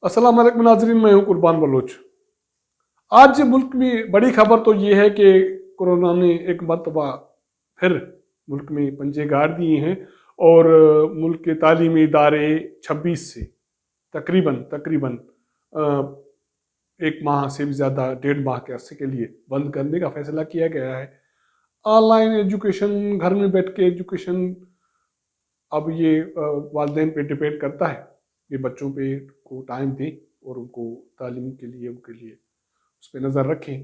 अस्सलाम वालेकुम नाज़रीन, मैं हूं कुर्बान बलोच। आज मुल्क में बड़ी खबर तो ये है कि कोरोना ने एक मरतबा फिर मुल्क में पंजे गाड़ दिए हैं और मुल्क के तालीमी इदारे 26 से तकरीबन तकरीबन अ, एक माह से भी ज़्यादा, 1.5 माह के अरसे के लिए बंद करने का फैसला किया गया है। ऑनलाइन एजुकेशन, घर में बैठ के एजुकेशन, अब ये वालिदैन पे डिपेंड करता है कि बच्चों पे को टाइम दें और उनको तालीम के लिए उनके लिए उस पर नज़र रखें।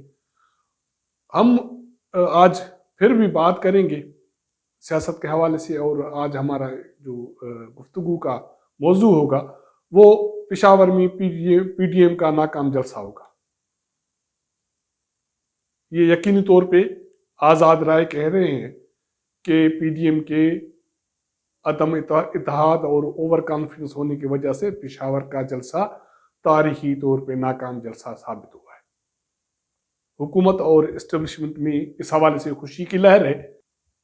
हम आज फिर भी बात करेंगे सियासत के हवाले से, और आज हमारा जो गुफ्तगू का मौजू होगा वो पेशावर में पीडीएम का नाकाम जलसा होगा। ये यकीनी तौर पे आज़ाद राय कह रहे हैं कि पीडीएम के अदम इत्तेहाद और ओवर कॉन्फिडेंस होने की वजह से पेशावर का जलसा तारीखी तौर पे नाकाम जलसा साबित हुआ है। हुकूमत और इस्टेब्लिशमेंट में इस हवाले से खुशी की लहर है।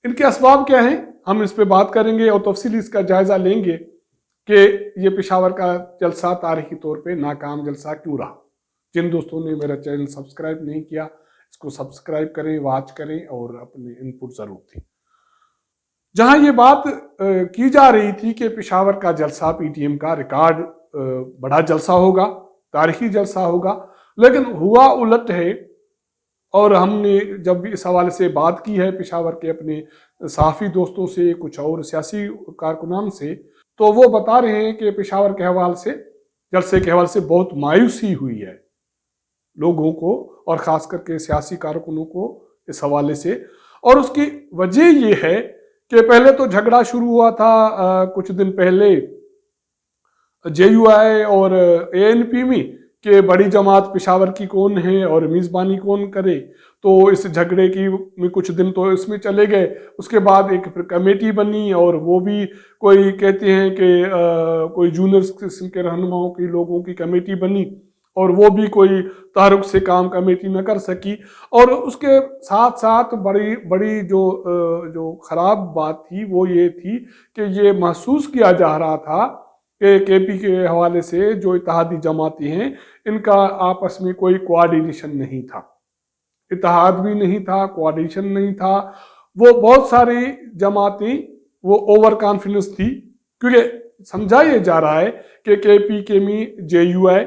इनके असबाब क्या हैं, हम इस पे बात करेंगे और तफसीली इसका जायजा लेंगे कि ये पेशावर का जलसा तारीखी तौर पे नाकाम जलसा क्यों रहा। जिन दोस्तों ने मेरा चैनल सब्सक्राइब नहीं किया, इसको सब्सक्राइब करें, वॉच करें और अपने इनपुट जरूर दें। जहां ये बात की जा रही थी कि पेशावर का जलसा पीटीएम का रिकॉर्ड बड़ा जलसा होगा, तारीखी जलसा होगा, लेकिन हुआ उलट है। और हमने जब इस हवाले से बात की है पेशावर के अपने सहाफ़ी दोस्तों से, कुछ और सियासी कारकुनान से, तो वो बता रहे हैं कि पेशावर के हवाले से, जलसे के हवाले से बहुत मायूसी हुई है लोगों को और ख़ास करके सियासी कारकुनों को इस हवाले से। और उसकी वजह ये है कि पहले तो झगड़ा शुरू हुआ था कुछ दिन पहले JUI और ANP में कि बड़ी जमात पेशावर की कौन है और मेज़बानी कौन करे। तो इस झगड़े की में कुछ दिन तो इसमें चले गए। उसके बाद एक फिर कमेटी बनी और वो भी कोई कहते हैं कि कोई जूनियर किस्म के रहनुमाओं की लोगों की कमेटी बनी और वो भी कोई तहरुक से काम कमेटी न कर सकी। और उसके साथ साथ बड़ी बड़ी जो ख़राब बात थी वो ये थी कि ये महसूस किया जा रहा था कि KP के हवाले से जो इत्तेहादी जमाती हैं इनका आपस में कोई कोऑर्डिनेशन नहीं था, इत्तेहाद भी नहीं था, कोऑर्डिनेशन नहीं था। वो बहुत सारी जमातें वो ओवर कॉन्फिडेंस थी, क्योंकि समझा ये जा रहा है कि KP के में JUI,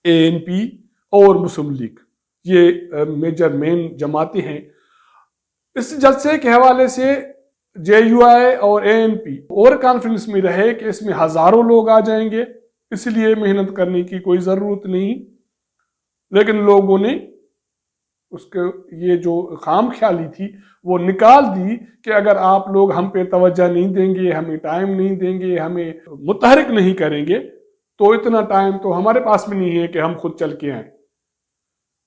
ANP और मुस्लिम लीग ये मेजर मेन जमातें हैं। इस जलसे के हवाले से JUI और ANP और कॉन्फ्रेंस में रहे कि इसमें हजारों लोग आ जाएंगे, इसलिए मेहनत करने की कोई ज़रूरत नहीं। लेकिन लोगों ने उसके ये जो खाम ख्याली थी वो निकाल दी कि अगर आप लोग हम पे तवज्जो नहीं देंगे, हमें टाइम नहीं देंगे, हमें मुतहरिक नहीं करेंगे, तो इतना टाइम तो हमारे पास भी नहीं है कि हम खुद चल के आए।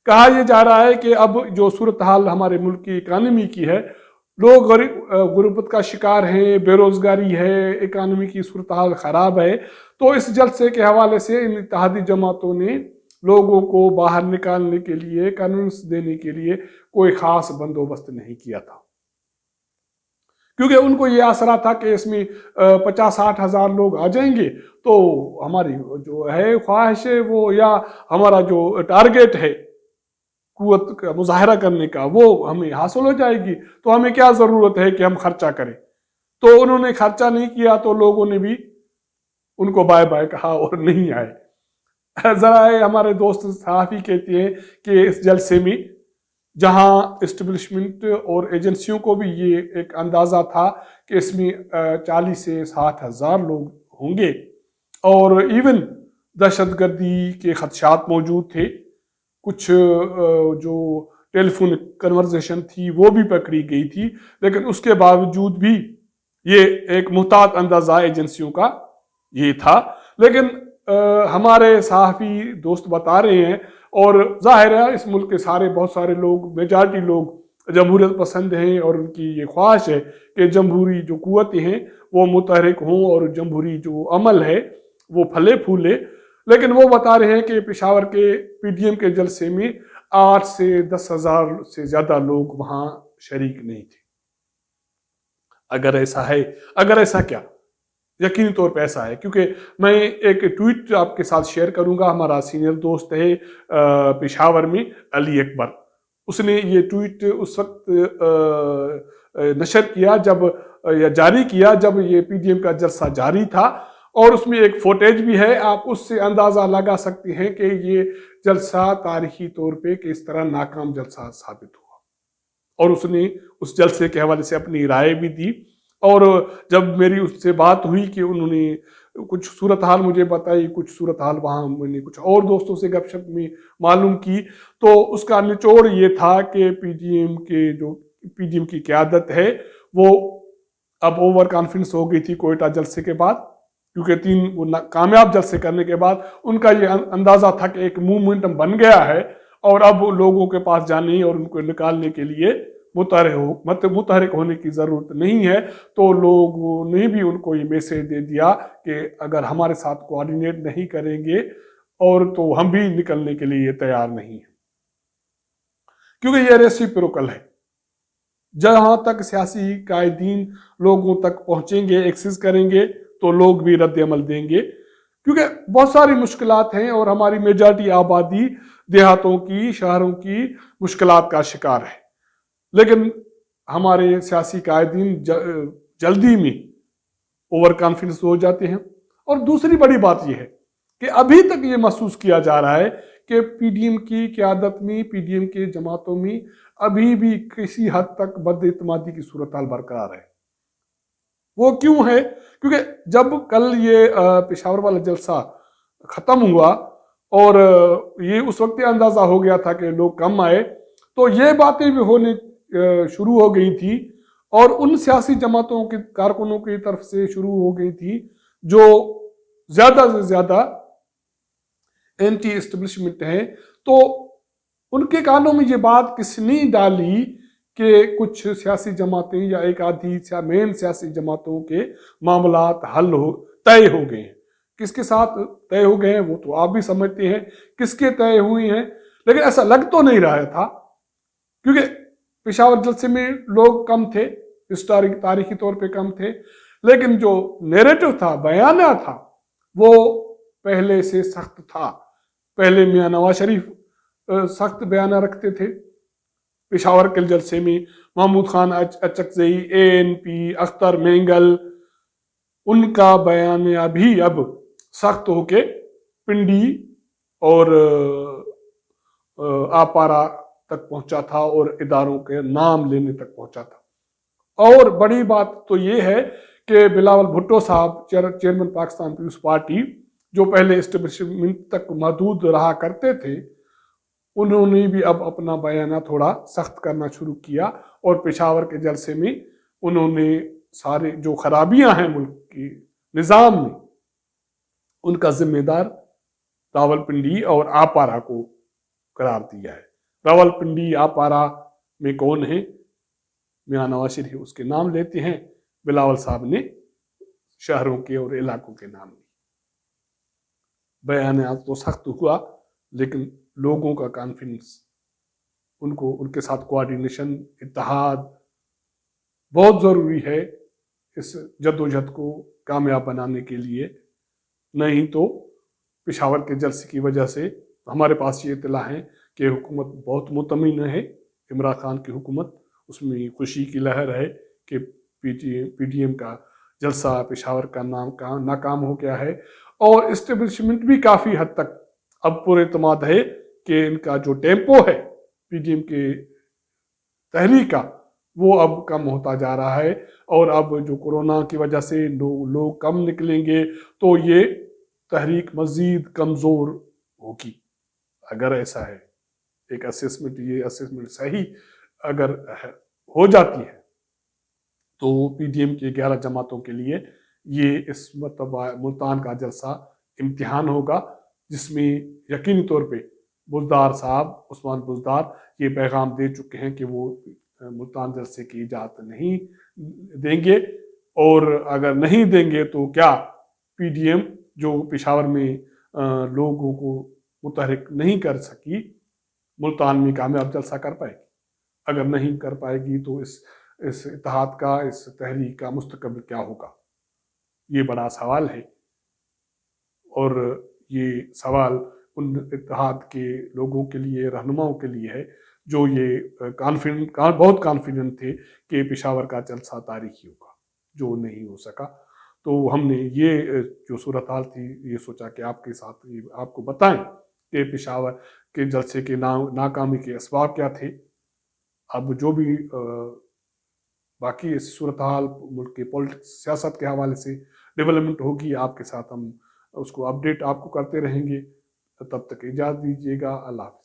कहा यह जा रहा है कि अब जो सूरत हाल हमारे मुल्क की इकानमी की है, लोग गुर्बत का शिकार हैं, बेरोजगारी है, इकानमी की सूरत हाल ख़राब है। तो इस जलसे के हवाले से इन इत्तेहादी जमातों ने लोगों को बाहर निकालने के लिए, कन्विंस देने के लिए कोई ख़ास बंदोबस्त नहीं किया था, क्योंकि उनको ये आसरा था कि इसमें 50-60 हज़ार लोग आ जाएंगे तो हमारी जो है ख्वाहिश है वो, या हमारा जो टारगेट है कुव्वत का मुजाहरा करने का, वो हमें हासिल हो जाएगी। तो हमें क्या ज़रूरत है कि हम खर्चा करें। तो उन्होंने खर्चा नहीं किया तो लोगों ने भी उनको बाय बाय कहा और नहीं आए। ज़रा हमारे दोस्त सहाफ़ी कहते हैं कि इस जलसे में जहां इस्टेब्लिशमेंट और एजेंसियों को भी ये एक अंदाज़ा था कि इसमें 40 से 60 हज़ार लोग होंगे, और इवन दहशतगर्दी के खदशात मौजूद थे। कुछ जो टेलीफोन कन्वर्सेशन थी वो भी पकड़ी गई थी, लेकिन उसके बावजूद भी ये एक मुहतात अंदाज़ा एजेंसियों का ये था। लेकिन हमारे सहाफ़ी दोस्त बता रहे हैं, और जाहिर है इस मुल्क के बहुत सारे लोग, मेजॉरिटी लोग जमहूरियत पसंद हैं और उनकी ये ख्वाहिश है कि जमहूरी जो कुव्वतें हैं वो मुतहरिक हों और जमहूरी जो अमल है वो फले फूले। लेकिन वो बता रहे हैं कि पेशावर के पीडीएम के जलसे में 8 से 10 हज़ार से ज़्यादा लोग वहाँ शरीक नहीं थे। अगर ऐसा है, अगर ऐसा क्या, यकीनी तौर पे ऐसा है, क्योंकि मैं एक ट्वीट आपके साथ शेयर करूंगा। हमारा सीनियर दोस्त है पेशावर में, अली अकबर, उसने ये ट्वीट उस वक्त नशर किया जब या जारी किया जब ये पीडीएम का जलसा जारी था, और उसमें एक फुटेज भी है। आप उससे अंदाजा लगा सकते हैं कि ये जलसा तारीखी तौर पे किस तरह नाकाम जलसा साबित हुआ। और उसने उस जलसे के हवाले से अपनी राय भी दी। और जब मेरी उससे बात हुई कि उन्होंने कुछ सूरत हाल मुझे बताई, कुछ सूरत हाल वहाँ मैंने कुछ और दोस्तों से गपशप में मालूम की, तो उसका निचोड़ ये था कि पीडीएम की क़यादत है वो अब ओवर कॉन्फिडेंस हो गई थी कोयटा जलसे के बाद, क्योंकि 3 कामयाब जलसे करने के बाद उनका ये अंदाजा था कि एक मूवमेंटम बन गया है और अब लोगों के पास जाने और उनको निकालने के लिए मुतहरिक होने की जरूरत नहीं है। तो लोगों ने भी उनको ये मैसेज दे दिया कि अगर हमारे साथ कोऑर्डिनेट नहीं करेंगे और तो हम भी निकलने के लिए तैयार नहीं है, क्योंकि ये रेसिप्रोकल है। जहां तक सियासी कायदीन लोगों तक पहुंचेंगे, एक्सेस करेंगे, तो लोग भी रद्द अमल देंगे, क्योंकि बहुत सारी मुश्किलात हैं और हमारी मेजॉरिटी आबादी देहातों की, शहरों की मुश्किलात का शिकार है। लेकिन हमारे सियासी कायदीन जल्दी में ओवर कॉन्फिडेंस हो जाते हैं। और दूसरी बड़ी बात यह है कि अभी तक ये महसूस किया जा रहा है कि पीडीएम की क़यादत में, पीडीएम के जमातों में अभी भी किसी हद तक बदइत्मादी की सूरत हाल बरकरार है। वो क्यों है? क्योंकि जब कल ये पेशावर वाला जलसा खत्म हुआ और ये उस वक्त अंदाजा हो गया था कि लोग कम आए, तो ये बातें भी होने शुरू हो गई थी और उन सियासी जमातों के कारकुनों की तरफ से शुरू हो गई थी जो ज्यादा से ज्यादा एंटी एस्टेब्लिशमेंट है। तो उनके कानों में ये बात किसने डाली कि कुछ सियासी जमातें या एक आधी मेन सियासी जमातों के मामलात तय हो गए हैं। किसके साथ तय हो गए हैं वो तो आप भी समझते हैं किसके तय हुए हैं, लेकिन ऐसा लग तो नहीं रहा था, क्योंकि पेशावर जलसे में लोग कम थे, तारीखी तौर पे कम थे, लेकिन जो नैरेटिव था, बयाना था, वो पहले से सख्त था। पहले मियां नवाज शरीफ सख्त बयाना रखते थे। पेशावर के जलसे में महमूद खान अचकजई, एएनपी, अख्तर मेंगल, उनका बयानिया भी अब सख्त होके पिंडी और आपारा तक पहुंचा था और इदारों के नाम लेने तक पहुंचा था। और बड़ी बात तो ये है कि बिलावल भुट्टो साहब, चेयरमैन पाकिस्तान पीपल्स पार्टी, जो पहले एस्टेब्लिशमेंट तक महदूद रहा करते थे, उन्होंने भी अब अपना बयाना थोड़ा सख्त करना शुरू किया और पेशावर के जलसे में उन्होंने सारे जो खराबियां हैं मुल्क की निज़ाम में, उनका जिम्मेदार रावलपिंडी और आपारा को करार दिया है। रावलपिंडी आपारा में कौन है? मियां नवाज शरीफ उसके नाम लेते हैं, बिलावल साहब ने शहरों के और इलाकों के नाम लिए। बयान तो सख्त हुआ, लेकिन लोगों का कॉन्फिडेंस, उनको उनके साथ कोऑर्डिनेशन, इत्तेहाद बहुत ज़रूरी है इस जद्दोजहद को कामयाब बनाने के लिए। नहीं तो पेशावर के जलसे की वजह से हमारे पास ये इत्तला है कि हुकूमत बहुत मुतमिन है, इमरान खान की हुकूमत, उसमें खुशी की लहर है कि पीडीएम का जलसा पेशावर का नाकाम हो गया है। और इस्टेब्लिशमेंट भी काफ़ी हद तक अब पूरे एतमाद है कि इनका जो टेम्पो है पीडीएम के तहरीक का, वो अब कम होता जा रहा है। और अब जो कोरोना की वजह से लोग कम निकलेंगे तो ये तहरीक मज़ीद कमज़ोर होगी। अगर ऐसा है, एक असेसमेंट सही अगर हो जाती है, तो पीडीएम के 11 जमातों के लिए ये इस मुल्तान का जलसा इम्तिहान होगा, जिसमें यकीनी तौर पे बुज़दार साहब, उस्मान बुज़दार, ये पैगाम दे चुके हैं कि वो मुल्तान जलसे की इजाज़त नहीं देंगे। और अगर नहीं देंगे तो क्या पीडीएम जो पेशावर में लोगों को मुतहरिक नहीं कर सकी, मुल्तान में कामयाब जलसा कर पाएगी? अगर नहीं कर पाएगी तो इस इत्तेहाद का, इस तहरीक का मुस्तकबिल क्या होगा? یہ بڑا سوال ہے، اور یہ سوال ان اتحاد کے لوگوں کے لیے، رہنماؤں کے لیے ہے جو یہ بہت کانفیڈنٹ تھے کہ پشاور کا جلسہ تاریخی ہوگا، جو نہیں ہو سکا۔ تو ہم نے یہ جو صورتحال تھی یہ سوچا کہ آپ کے ساتھ آپ کو بتائیں کہ پشاور کے جلسے کے ناکامی کے اسباب کیا تھے۔ اب جو بھی باقی اس صورتحال ملک کے پولیٹکس، سیاست کے حوالے سے ڈیولپمنٹ ہوگی، آپ کے ساتھ ہم اس کو اپڈیٹ آپ کو کرتے رہیں گے۔ تب تک اجازت دیجیے گا، اللہ حافظ۔